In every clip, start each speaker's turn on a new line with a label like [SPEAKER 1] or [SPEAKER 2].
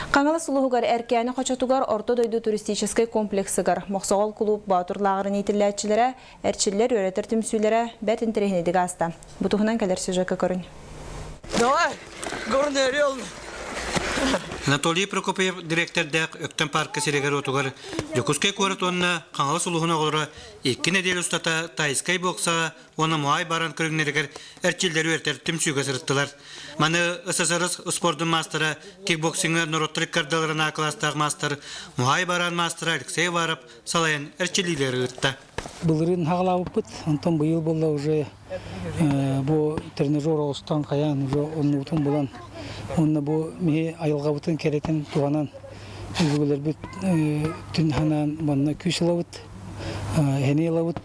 [SPEAKER 1] Қаңылы сұлығығар әркәні қочатуғар орто дойду туристический комплексігар. Моқсоғыл клуб баутырлағырын етілләтчілері, әрчілер өретір түмсүйлері бәт интерегінедігі аста. Бұтығынан кәлер сюжеті көрін.
[SPEAKER 2] Давай, горный орел.
[SPEAKER 3] Анатолий Прокопьев директордақ Өктен паркы серегер отуғар Жокускай қуаратуанна қаңалы сұлығына қолыра 2 неделі ұстата тайскай боқса, оны мұай баран көрігнерігер әрчелдері өртер түмсүйге сырыттылар. Маны СССР спордың мастера, кикбоксингы Нұроттырық кардаларына кластағы мастер, мұай баран мастера Алексей Варап салайын әрчелілері ұтты.
[SPEAKER 4] Бұлырын хағалауып бұд, онтан бұйыл болда уже бұл тренажер оғыстан қаян, уже оны ұтын болан. Онна бу мие айылга бутын керетен туганан үзгөлөр бүт түн ханан манна күшелабыт хенелабыт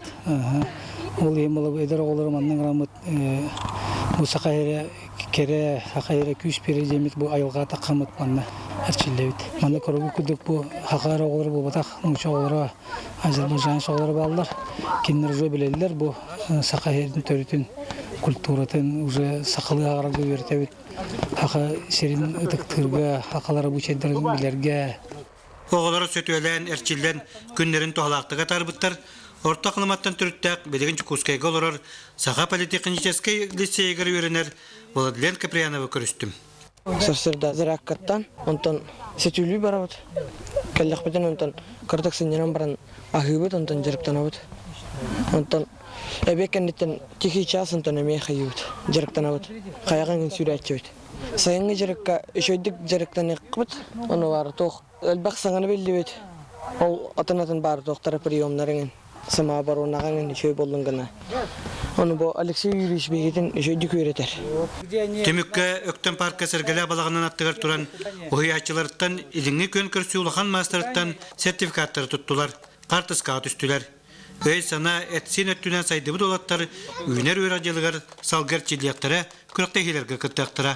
[SPEAKER 4] ол емалабы эдер оглар маннан рамыт бу сакайра кере сакайра күш бере жемит бу айылга такамыт манна арчилебит манна корогу күдүк бу хакара оглар бу батак муча оглар Азербайжан оглар балдар киндер жо билелер бу сакайрдын төрүтүн культуратын уже сакалы аграга бертебит Хақа серин ұтықтырға, хақалары бұчайдарын білерге.
[SPEAKER 3] Оғылары сөтуелен, әрчілден күнлерін тоғалақтыға тарбыттар, орта қылыматтан түріттәк белеген Жокускайға оларар, саға политехническай лицейгер өрінер, Владлен Каприяновы көрістім.
[SPEAKER 2] Сырсырда зыраққаттан, онтан сетүлі барабыд. Кәлләқ бітін онтан қырдық сынерен баран ағыбыд, онтан жырықтан абыд. Онтан әбеккәндеттен тихий час онтан әмей қайыбыд, жырықтан абыд. Қаяғын сүрәтчі бід. Сайынғы жырыққа үшөйдік жырықтан еққыбыд, оны бары тоқ. Әлбәқ саңаны белді бід. Ол атын бары тоқтары приемларыңын. Сама бар онағаңын үшөй болдың ғана. Оны бұл Алексей Юрьевич бейгетін үшөйдік өретер.
[SPEAKER 3] Түмікке Өктен паркы сәргілі балағынан аттығар тұран, ұхиятчыларыттан иліңі көн көрсі ұлақан мастырыттан сертификаттары тұттылар, қартысқа түстілер. Өй сана әтсен өттінен сайдыбы долаттар, үйнер өйрадjelыгар салгар чилияқтары күріқтегелерге күттіқтіра.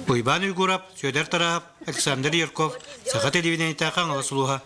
[SPEAKER 3] Бұйбан үйгурап, сөйдер тарап, Александр Ярков, Сақа телевидениеті Қаңылы сұлуға.